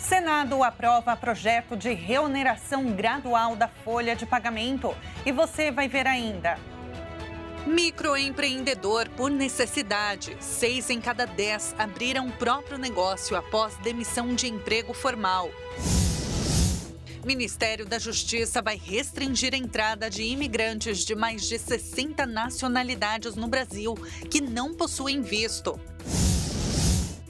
Senado aprova projeto de reoneração gradual da folha de pagamento. E você vai ver ainda. Microempreendedor por necessidade. 6 em cada 10 abriram próprio negócio após demissão de emprego formal. Ministério da Justiça vai restringir a entrada de imigrantes de mais de 60 nacionalidades no Brasil que não possuem visto.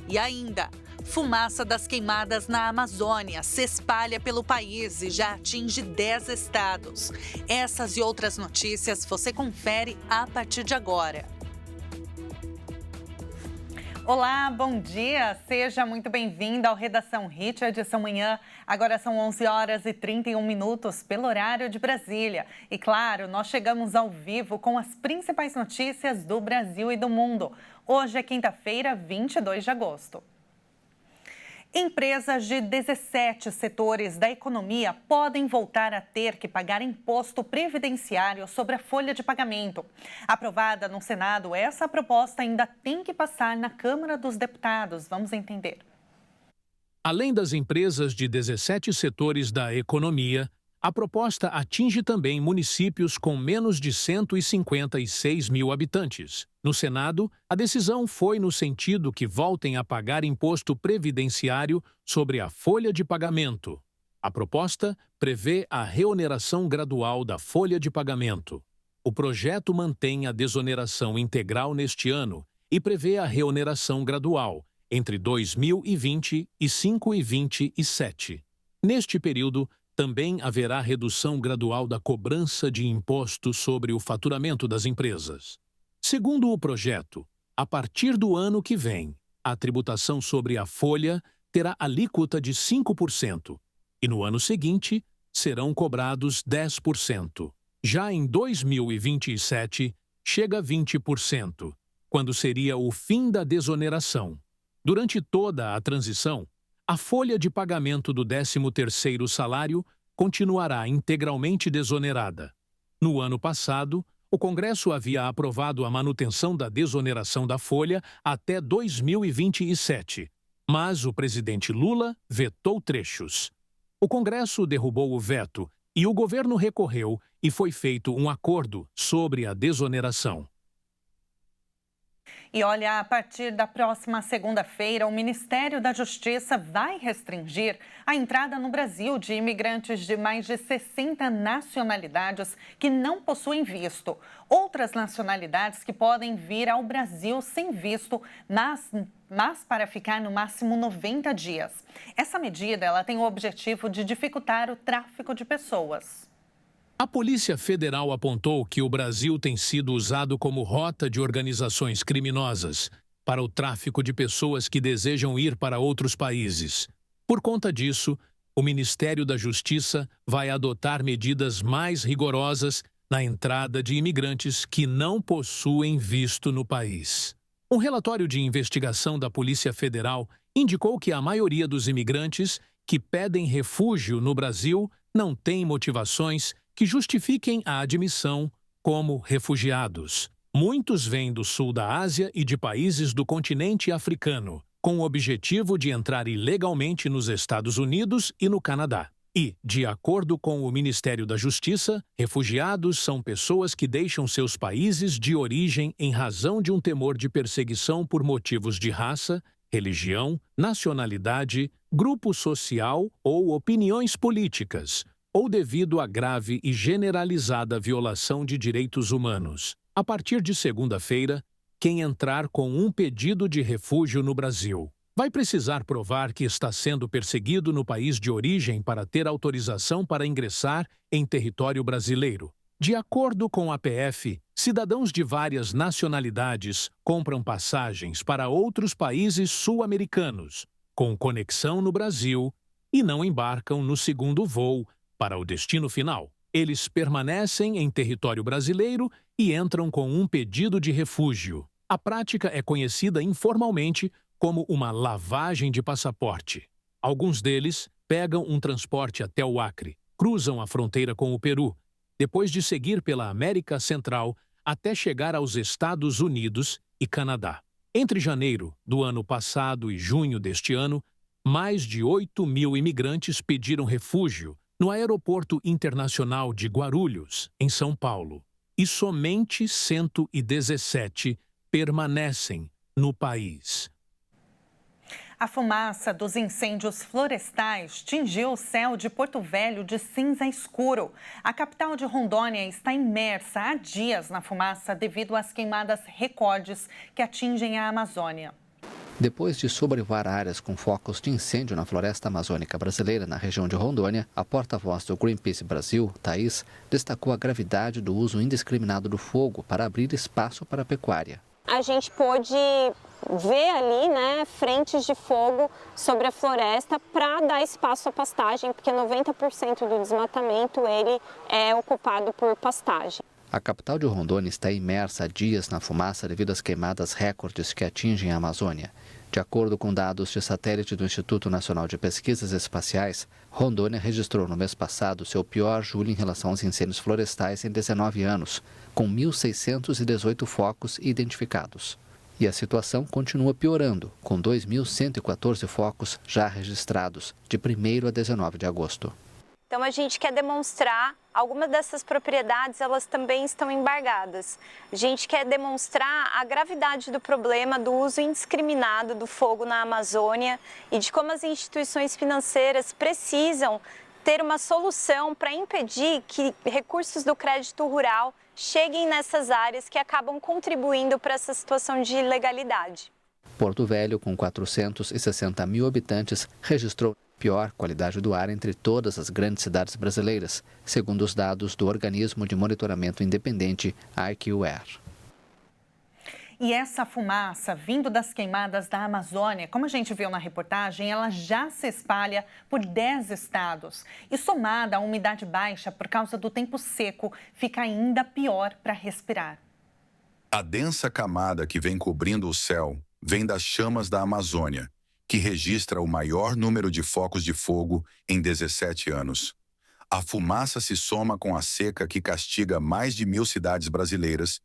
E ainda, fumaça das queimadas na Amazônia se espalha pelo país e já atinge 10 estados. Essas e outras notícias você confere a partir de agora. Olá, bom dia. Seja muito bem-vindo ao Redação Hit, edição manhã. Agora são 11 horas e 31 minutos pelo horário de Brasília. E claro, nós chegamos ao vivo com as principais notícias do Brasil e do mundo. Hoje é quinta-feira, 22 de agosto. Empresas de 17 setores da economia podem voltar a ter que pagar imposto previdenciário sobre a folha de pagamento. Aprovada no Senado, essa proposta ainda tem que passar na Câmara dos Deputados. Vamos entender. Além das empresas de 17 setores da economia, a proposta atinge também municípios com menos de 156 mil habitantes. No Senado, a decisão foi no sentido que voltem a pagar imposto previdenciário sobre a folha de pagamento. A proposta prevê a reoneração gradual da folha de pagamento. O projeto mantém a desoneração integral neste ano e prevê a reoneração gradual entre 2025 e 2027. Neste período, também haverá redução gradual da cobrança de imposto sobre o faturamento das empresas. Segundo o projeto, a partir do ano que vem, a tributação sobre a folha terá alíquota de 5% e no ano seguinte serão cobrados 10%. Já em 2027, chega a 20%, quando seria o fim da desoneração. Durante toda a transição, a folha de pagamento do 13º salário continuará integralmente desonerada. No ano passado, o Congresso havia aprovado a manutenção da desoneração da folha até 2027, mas o presidente Lula vetou trechos. O Congresso derrubou o veto e o governo recorreu e foi feito um acordo sobre a desoneração. E olha, a partir da próxima segunda-feira, o Ministério da Justiça vai restringir a entrada no Brasil de imigrantes de mais de 60 nacionalidades que não possuem visto. Outras nacionalidades que podem vir ao Brasil sem visto, mas para ficar no máximo 90 dias. Essa medida ela tem o objetivo de dificultar o tráfico de pessoas. A Polícia Federal apontou que o Brasil tem sido usado como rota de organizações criminosas para o tráfico de pessoas que desejam ir para outros países. Por conta disso, o Ministério da Justiça vai adotar medidas mais rigorosas na entrada de imigrantes que não possuem visto no país. Um relatório de investigação da Polícia Federal indicou que a maioria dos imigrantes que pedem refúgio no Brasil não tem motivações que justifiquem a admissão como refugiados. Muitos vêm do sul da Ásia e de países do continente africano, com o objetivo de entrar ilegalmente nos Estados Unidos e no Canadá. E, de acordo com o Ministério da Justiça, refugiados são pessoas que deixam seus países de origem em razão de um temor de perseguição por motivos de raça, religião, nacionalidade, grupo social ou opiniões políticas, ou devido à grave e generalizada violação de direitos humanos. A partir de segunda-feira, quem entrar com um pedido de refúgio no Brasil vai precisar provar que está sendo perseguido no país de origem para ter autorização para ingressar em território brasileiro. De acordo com a PF, cidadãos de várias nacionalidades compram passagens para outros países sul-americanos, com conexão no Brasil, e não embarcam no segundo voo para o destino final. Eles permanecem em território brasileiro e entram com um pedido de refúgio. A prática é conhecida informalmente como uma lavagem de passaporte. Alguns deles pegam um transporte até o Acre, cruzam a fronteira com o Peru, depois de seguir pela América Central até chegar aos Estados Unidos e Canadá. Entre janeiro do ano passado e junho deste ano, mais de 8.000 imigrantes pediram refúgio no Aeroporto Internacional de Guarulhos, em São Paulo, e somente 117 permanecem no país. A fumaça dos incêndios florestais tingiu o céu de Porto Velho de cinza escuro. A capital de Rondônia está imersa há dias na fumaça devido às queimadas recordes que atingem a Amazônia. Depois de sobrevoar áreas com focos de incêndio na floresta amazônica brasileira, na região de Rondônia, a porta-voz do Greenpeace Brasil, Thaís, destacou a gravidade do uso indiscriminado do fogo para abrir espaço para a pecuária. A gente pôde ver ali, frentes de fogo sobre a floresta para dar espaço à pastagem, porque 90% do desmatamento ele é ocupado por pastagem. A capital de Rondônia está imersa há dias na fumaça devido às queimadas recordes que atingem a Amazônia. De acordo com dados de satélite do Instituto Nacional de Pesquisas Espaciais, Rondônia registrou no mês passado seu pior julho em relação aos incêndios florestais em 19 anos, com 1.618 focos identificados. E a situação continua piorando, com 2.114 focos já registrados, de 1º a 19 de agosto. Então a gente quer demonstrar, algumas dessas propriedades elas também estão embargadas. A gente quer demonstrar a gravidade do problema do uso indiscriminado do fogo na Amazônia e de como as instituições financeiras precisam ter uma solução para impedir que recursos do crédito rural cheguem nessas áreas que acabam contribuindo para essa situação de ilegalidade. Porto Velho, com 460 mil habitantes, registrou a pior qualidade do ar entre todas as grandes cidades brasileiras, segundo os dados do organismo de monitoramento independente IQAir. E essa fumaça vindo das queimadas da Amazônia, como a gente viu na reportagem, ela já se espalha por 10 estados. E somada à umidade baixa por causa do tempo seco, fica ainda pior para respirar. A densa camada que vem cobrindo o céu vem das chamas da Amazônia, que registra o maior número de focos de fogo em 17 anos. A fumaça se soma com a seca que castiga mais de 1.000 cidades brasileiras,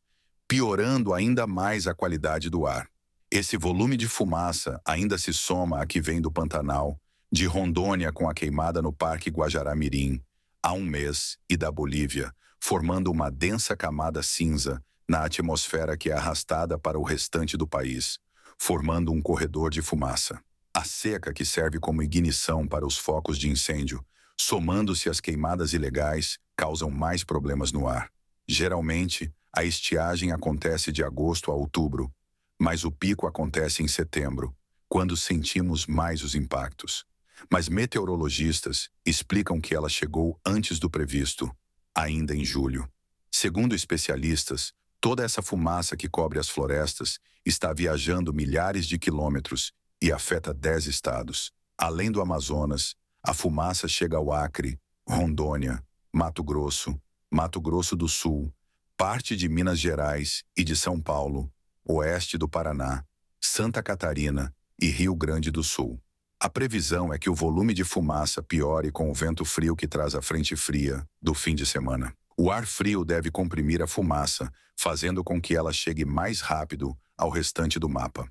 piorando ainda mais a qualidade do ar. Esse volume de fumaça ainda se soma a que vem do Pantanal, de Rondônia com a queimada no Parque Guajará-Mirim, há um mês, e da Bolívia, formando uma densa camada cinza na atmosfera que é arrastada para o restante do país, formando um corredor de fumaça. A seca que serve como ignição para os focos de incêndio, somando-se às queimadas ilegais, causam mais problemas no ar. Geralmente, a estiagem acontece de agosto a outubro, mas o pico acontece em setembro, quando sentimos mais os impactos. Mas meteorologistas explicam que ela chegou antes do previsto, ainda em julho. Segundo especialistas, toda essa fumaça que cobre as florestas está viajando milhares de quilômetros e afeta 10 estados. Além do Amazonas, a fumaça chega ao Acre, Rondônia, Mato Grosso do Sul, parte de Minas Gerais e de São Paulo, oeste do Paraná, Santa Catarina e Rio Grande do Sul. A previsão é que o volume de fumaça piore com o vento frio que traz a frente fria do fim de semana. O ar frio deve comprimir a fumaça, fazendo com que ela chegue mais rápido ao restante do mapa.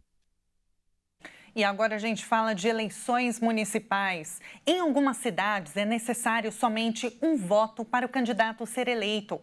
E agora a gente fala de eleições municipais. Em algumas cidades é necessário somente um voto para o candidato ser eleito.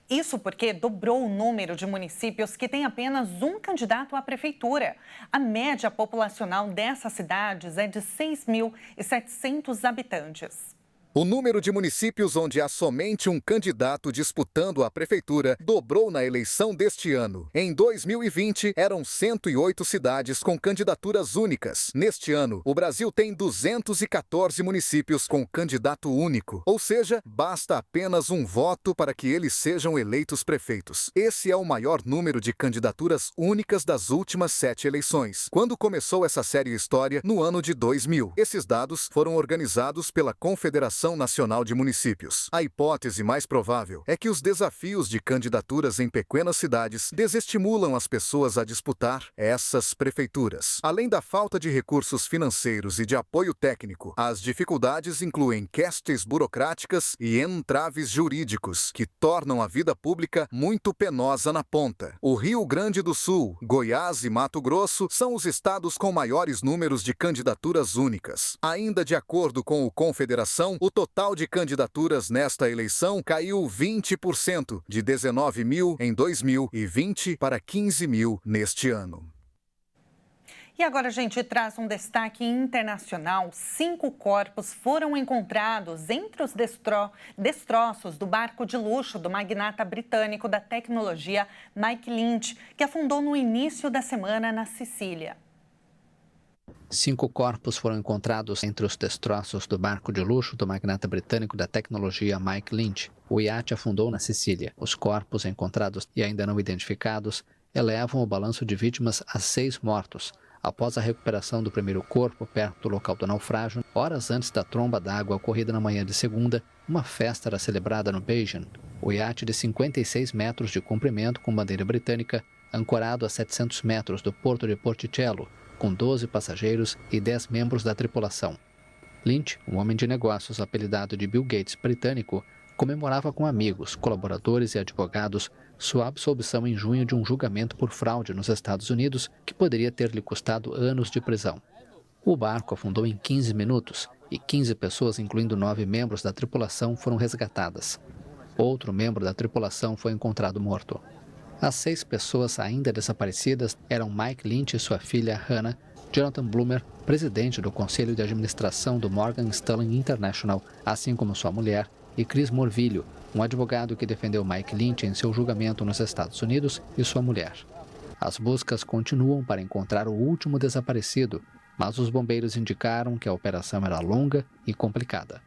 Isso porque dobrou o número de municípios que têm apenas um candidato à prefeitura. A média populacional dessas cidades é de 6.700 habitantes. O número de municípios onde há somente um candidato disputando a prefeitura dobrou na eleição deste ano. Em 2020, eram 108 cidades com candidaturas únicas. Neste ano, o Brasil tem 214 municípios com candidato único. Ou seja, basta apenas um voto para que eles sejam eleitos prefeitos. Esse é o maior número de candidaturas únicas das últimas 7 eleições, quando começou essa série História no ano de 2000. Esses dados foram organizados pela Confederação Confederação Nacional de Municípios. A hipótese mais provável é que os desafios de candidaturas em pequenas cidades desestimulam as pessoas a disputar essas prefeituras. Além da falta de recursos financeiros e de apoio técnico, as dificuldades incluem quests burocráticas e entraves jurídicos que tornam a vida pública muito penosa na ponta. O Rio Grande do Sul, Goiás e Mato Grosso são os estados com maiores números de candidaturas únicas. Ainda de acordo com o Confederação, o total de candidaturas nesta eleição caiu 20%, de 19 mil em 2020 para 15 mil neste ano. E agora a gente traz um destaque internacional. 5 corpos foram encontrados entre os destroços do barco de luxo do magnata britânico da tecnologia Mike Lynch, que afundou no início da semana na Sicília. 5 corpos foram encontrados entre os destroços do barco de luxo do magnata britânico da tecnologia Mike Lynch. O iate afundou na Sicília. Os corpos encontrados e ainda não identificados elevam o balanço de vítimas a 6 mortos. Após a recuperação do primeiro corpo perto do local do naufrágio, horas antes da tromba d'água ocorrida na manhã de segunda, uma festa era celebrada no Beijing. O iate de 56 metros de comprimento com bandeira britânica, ancorado a 700 metros do porto de Porticello, com 12 passageiros e 10 membros da tripulação. Lynch, um homem de negócios apelidado de Bill Gates britânico, comemorava com amigos, colaboradores e advogados sua absolvição em junho de um julgamento por fraude nos Estados Unidos que poderia ter lhe custado anos de prisão. O barco afundou em 15 minutos e 15 pessoas, incluindo 9 membros da tripulação, foram resgatadas. Outro membro da tripulação foi encontrado morto. As 6 pessoas ainda desaparecidas eram Mike Lynch e sua filha Hannah, Jonathan Bloomer, presidente do Conselho de Administração do Morgan Stanley International, assim como sua mulher, e Chris Morvillo, um advogado que defendeu Mike Lynch em seu julgamento nos Estados Unidos, e sua mulher. As buscas continuam para encontrar o último desaparecido, mas os bombeiros indicaram que a operação era longa e complicada.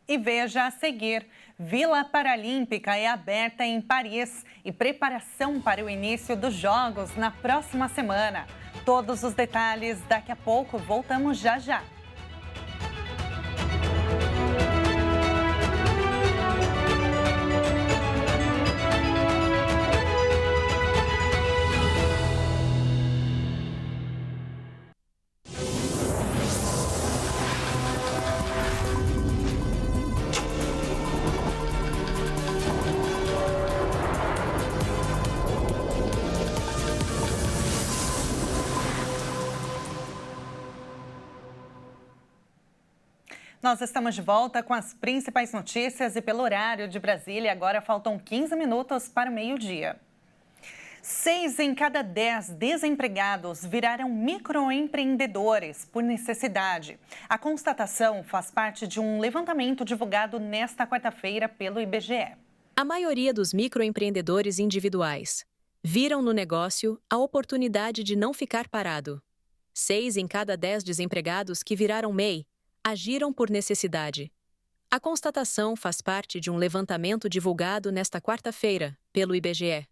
E veja a seguir, Vila Paralímpica é aberta em Paris e preparação para o início dos Jogos na próxima semana. Todos os detalhes daqui a pouco, voltamos já já. Nós estamos de volta com as principais notícias e pelo horário de Brasília, agora faltam 15 minutos para o meio-dia. 6 em cada 10 desempregados viraram microempreendedores por necessidade. A constatação faz parte de um levantamento divulgado nesta quarta-feira pelo IBGE. A maioria dos microempreendedores individuais viram no negócio a oportunidade de não ficar parado. 6 em cada 10 desempregados que viraram MEI agiram por necessidade. A constatação faz parte de um levantamento divulgado nesta quarta-feira pelo IBGE.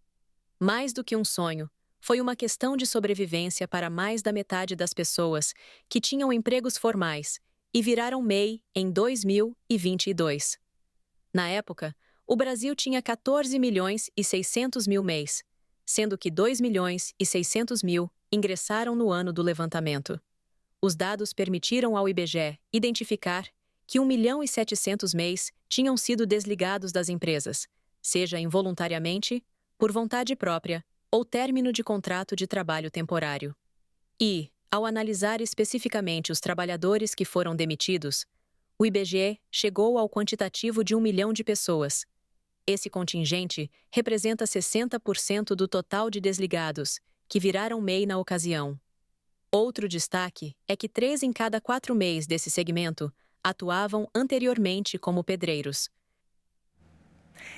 Mais do que um sonho, foi uma questão de sobrevivência para mais da metade das pessoas que tinham empregos formais e viraram MEI em 2022. Na época, o Brasil tinha 14 milhões e 600 mil MEIs, sendo que 2 milhões e 600 mil ingressaram no ano do levantamento. Os dados permitiram ao IBGE identificar que 1 milhão e 700 MEIs tinham sido desligados das empresas, seja involuntariamente, por vontade própria ou término de contrato de trabalho temporário. E, ao analisar especificamente os trabalhadores que foram demitidos, o IBGE chegou ao quantitativo de 1 milhão de pessoas. Esse contingente representa 60% do total de desligados, que viraram MEI na ocasião. Outro destaque é que 3 em cada 4 MEIs desse segmento atuavam anteriormente como pedreiros.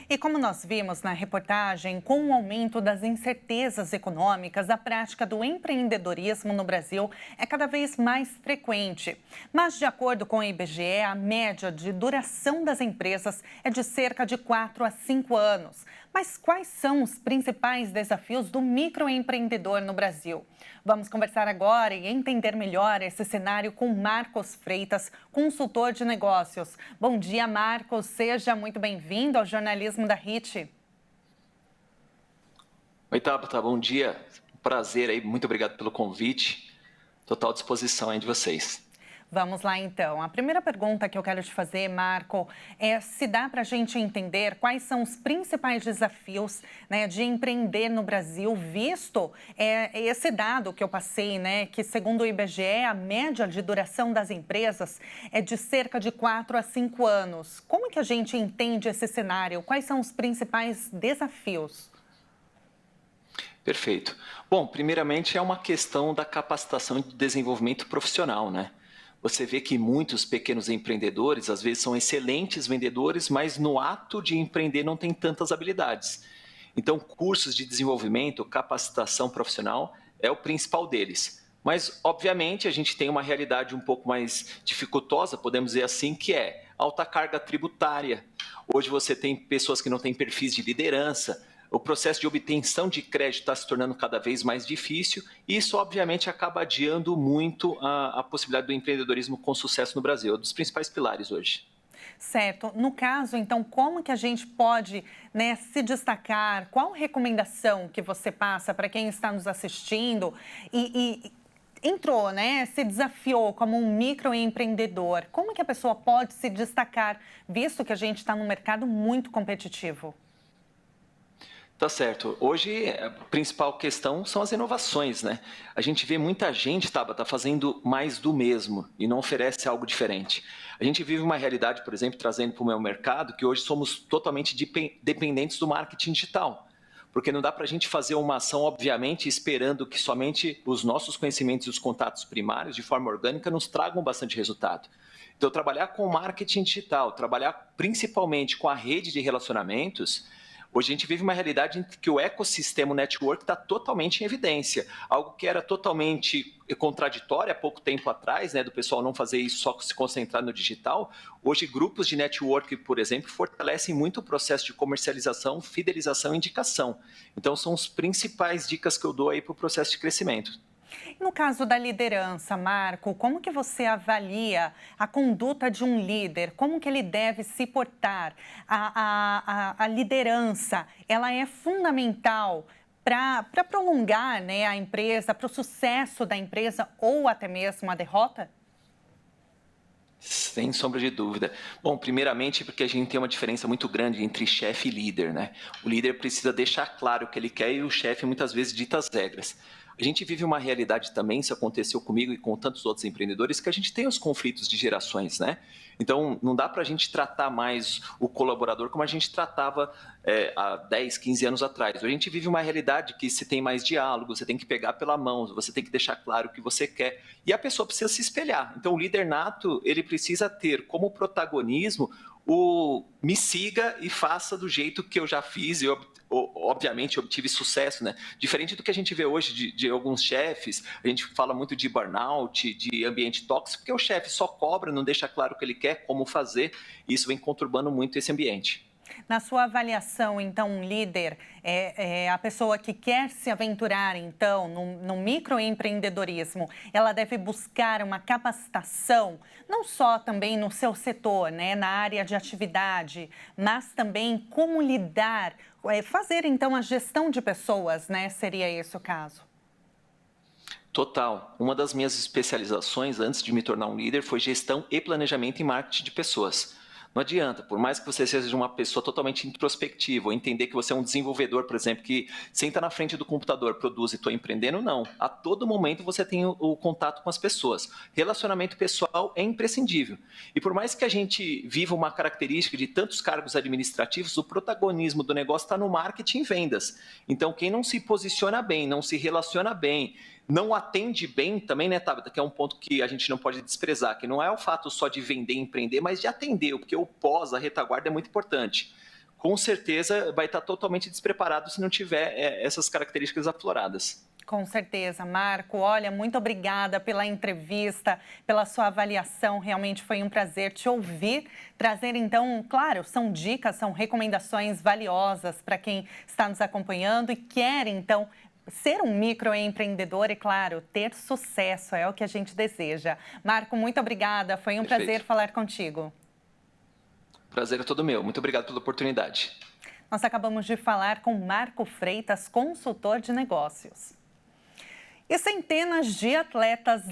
E como nós vimos na reportagem, com o aumento das incertezas econômicas, a prática do empreendedorismo no Brasil é cada vez mais frequente. Mas, de acordo com o IBGE, a média de duração das empresas é de cerca de 4 a 5 anos. Mas quais são os principais desafios do microempreendedor no Brasil? Vamos conversar agora e entender melhor esse cenário com Marcos Freitas, consultor de negócios. Bom dia, Marcos. Seja muito bem-vindo ao Jornalismo da HIT. Oi, Tabata. Bom dia. Prazer aí. Muito obrigado pelo convite. Total disposição aí de vocês. Vamos lá, então. A primeira pergunta que eu quero te fazer, Marco, é se dá para a gente entender quais são os principais desafios, né, de empreender no Brasil, visto esse dado que eu passei, né, que segundo o IBGE, a média de duração das empresas é de cerca de 4 a 5 anos. Como que a gente entende esse cenário? Quais são os principais desafios? Perfeito. Bom, primeiramente é uma questão da capacitação e de desenvolvimento profissional, né? Você vê que muitos pequenos empreendedores, às vezes, são excelentes vendedores, mas no ato de empreender não têm tantas habilidades. Então, cursos de desenvolvimento, capacitação profissional é o principal deles. Mas, obviamente, a gente tem uma realidade um pouco mais dificultosa, podemos dizer assim, que é alta carga tributária. Hoje você tem pessoas que não têm perfis de liderança. O processo de obtenção de crédito está se tornando cada vez mais difícil e isso, obviamente, acaba adiando muito a possibilidade do empreendedorismo com sucesso no Brasil. É um dos principais pilares hoje. Certo. No caso, então, como que a gente pode, né, se destacar? Qual recomendação que você passa para quem está nos assistindo e entrou, né, se desafiou como um microempreendedor? Como que a pessoa pode se destacar, visto que a gente está num mercado muito competitivo? Tá certo. Hoje, a principal questão são as inovações, né? A gente vê muita gente, Tabata, fazendo mais do mesmo e não oferece algo diferente. A gente vive uma realidade, por exemplo, trazendo para o meu mercado, que hoje somos totalmente dependentes do marketing digital. Porque não dá para a gente fazer uma ação, obviamente, esperando que somente os nossos conhecimentos e os contatos primários, de forma orgânica, nos tragam bastante resultado. Então, trabalhar com marketing digital, trabalhar principalmente com a rede de relacionamentos. Hoje a gente vive uma realidade em que o ecossistema network está totalmente em evidência. Algo que era totalmente contraditório há pouco tempo atrás, né, do pessoal não fazer isso, só se concentrar no digital. Hoje, grupos de network, por exemplo, fortalecem muito o processo de comercialização, fidelização e indicação. Então, são as principais dicas que eu dou aí para o processo de crescimento. No caso da liderança, Marco, como que você avalia a conduta de um líder? Como que ele deve se portar? A liderança, ela é fundamental para prolongar, né, a empresa, para o sucesso da empresa ou até mesmo a derrota? Sem sombra de dúvida. Bom, primeiramente porque a gente tem uma diferença muito grande entre chefe e líder, né? O líder precisa deixar claro o que ele quer e o chefe muitas vezes dita as regras. A gente vive uma realidade também, isso aconteceu comigo e com tantos outros empreendedores, que a gente tem os conflitos de gerações, né? Então, não dá para a gente tratar mais o colaborador como a gente tratava há 10, 15 anos atrás. A gente vive uma realidade que se tem mais diálogo, você tem que pegar pela mão, você tem que deixar claro o que você quer. E a pessoa precisa se espelhar. Então, o líder nato, ele precisa ter como protagonismo o me siga e faça do jeito que eu já fiz e obviamente obtive sucesso, né? Diferente do que a gente vê hoje de alguns chefes, a gente fala muito de burnout, de ambiente tóxico, porque o chefe só cobra, não deixa claro o que ele quer, como fazer, e isso vem conturbando muito esse ambiente. Na sua avaliação, então, um líder é a pessoa que quer se aventurar, então, no microempreendedorismo, ela deve buscar uma capacitação, não só também no seu setor, né, na área de atividade, mas também como lidar, fazer, então, a gestão de pessoas, né? Seria esse o caso? Total. Uma das minhas especializações antes de me tornar um líder foi gestão e planejamento em marketing de pessoas. Não adianta, por mais que você seja uma pessoa totalmente introspectiva, ou entender que você é um desenvolvedor, por exemplo, que senta na frente do computador, produz e estou empreendendo, não. A todo momento você tem o contato com as pessoas. Relacionamento pessoal é imprescindível. E por mais que a gente viva uma característica de tantos cargos administrativos, o protagonismo do negócio está no marketing e vendas. Então, quem não se posiciona bem, não se relaciona bem, não atende bem também, né, Tabata, que é um ponto que a gente não pode desprezar, que não é o fato só de vender e empreender, mas de atender, porque o pós, a retaguarda é muito importante. Com certeza vai estar totalmente despreparado se não tiver essas características afloradas. Com certeza, Marco. Olha, muito obrigada pela entrevista, pela sua avaliação. Realmente foi um prazer te ouvir. Trazer, então, claro, são dicas, são recomendações valiosas para quem está nos acompanhando e quer, então, ser um microempreendedor e, claro, ter sucesso. É o que a gente deseja. Marco, muito obrigada. Foi um prazer falar contigo. Prazer é todo meu. Muito obrigado pela oportunidade. Nós acabamos de falar com Marco Freitas, consultor de negócios. E centenas de atletas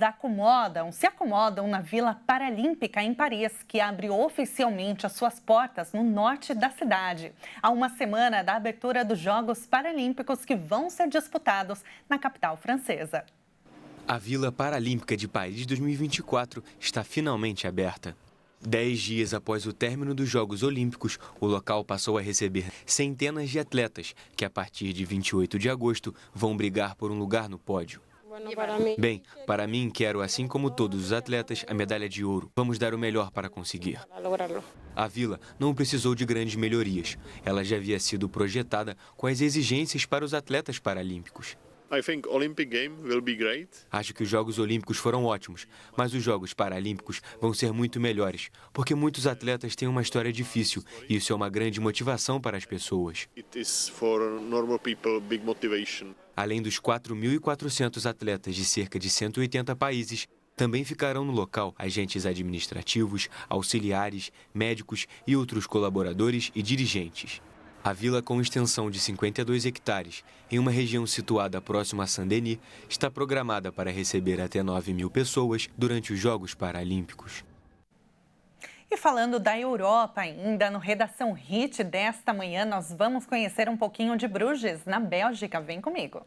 se acomodam na Vila Paralímpica em Paris, que abre oficialmente as suas portas no norte da cidade. Há uma semana da abertura dos Jogos Paralímpicos que vão ser disputados na capital francesa. A Vila Paralímpica de Paris 2024 está finalmente aberta. 10 dias após o término dos Jogos Olímpicos, o local passou a receber centenas de atletas que, a partir de 28 de agosto, vão brigar por um lugar no pódio. Bem, para mim, quero, assim como todos os atletas, a medalha de ouro. Vamos dar o melhor para conseguir. A vila não precisou de grandes melhorias. Ela já havia sido projetada com as exigências para os atletas paralímpicos. Acho que os Jogos Olímpicos foram ótimos, mas os Jogos Paralímpicos vão ser muito melhores, porque muitos atletas têm uma história difícil e isso é uma grande motivação para as pessoas. Além dos 4.400 atletas de cerca de 180 países, também ficarão no local agentes administrativos, auxiliares, médicos e outros colaboradores e dirigentes. A vila, com extensão de 52 hectares, em uma região situada próxima a Saint-Denis, está programada para receber até 9.000 pessoas durante os Jogos Paralímpicos. E falando da Europa ainda, no Redação Hit desta manhã, nós vamos conhecer um pouquinho de Bruges, na Bélgica. Vem comigo.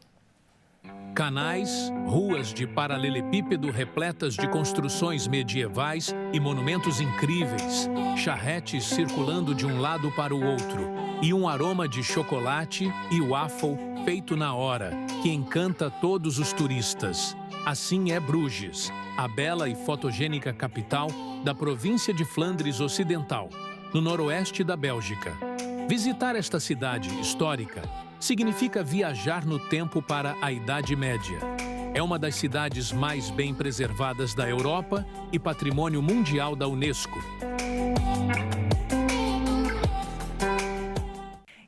Canais, ruas de paralelepípedo repletas de construções medievais e monumentos incríveis, charretes circulando de um lado para o outro e um aroma de chocolate e waffle feito na hora, que encanta todos os turistas. Assim é Bruges, a bela e fotogênica capital da província de Flandres Ocidental, no noroeste da Bélgica. Visitar esta cidade histórica significa viajar no tempo para a Idade Média. É uma das cidades mais bem preservadas da Europa e patrimônio mundial da Unesco.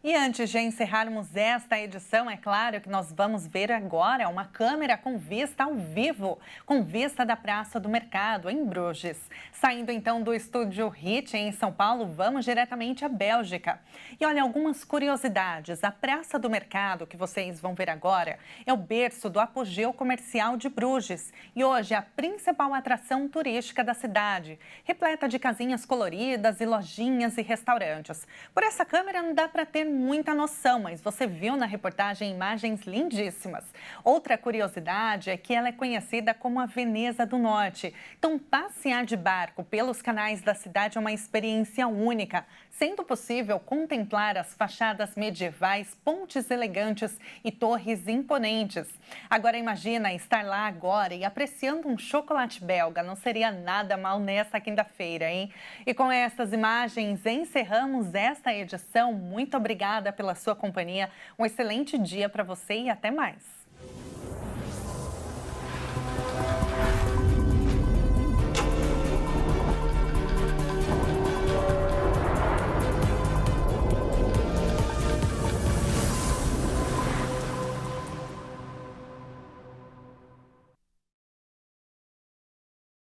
E antes de encerrarmos esta edição, é claro que nós vamos ver agora uma câmera com vista ao vivo, com vista da Praça do Mercado, em Bruges. Saindo então do estúdio Hit em São Paulo, vamos diretamente à Bélgica. E olha, algumas curiosidades. A Praça do Mercado, que vocês vão ver agora, é o berço do apogeu comercial de Bruges e hoje é a principal atração turística da cidade, repleta de casinhas coloridas e lojinhas e restaurantes. Por essa câmera não dá para ter muita noção, mas você viu na reportagem imagens lindíssimas. Outra curiosidade é que ela é conhecida como a Veneza do Norte. Então, passear de barco pelos canais da cidade é uma experiência única, sendo possível contemplar as fachadas medievais, pontes elegantes e torres imponentes. Agora imagina estar lá agora e apreciando um chocolate belga. Não seria nada mal nessa quinta-feira, hein? E com essas imagens encerramos esta edição. Muito obrigada pela sua companhia. Um excelente dia para você e até mais.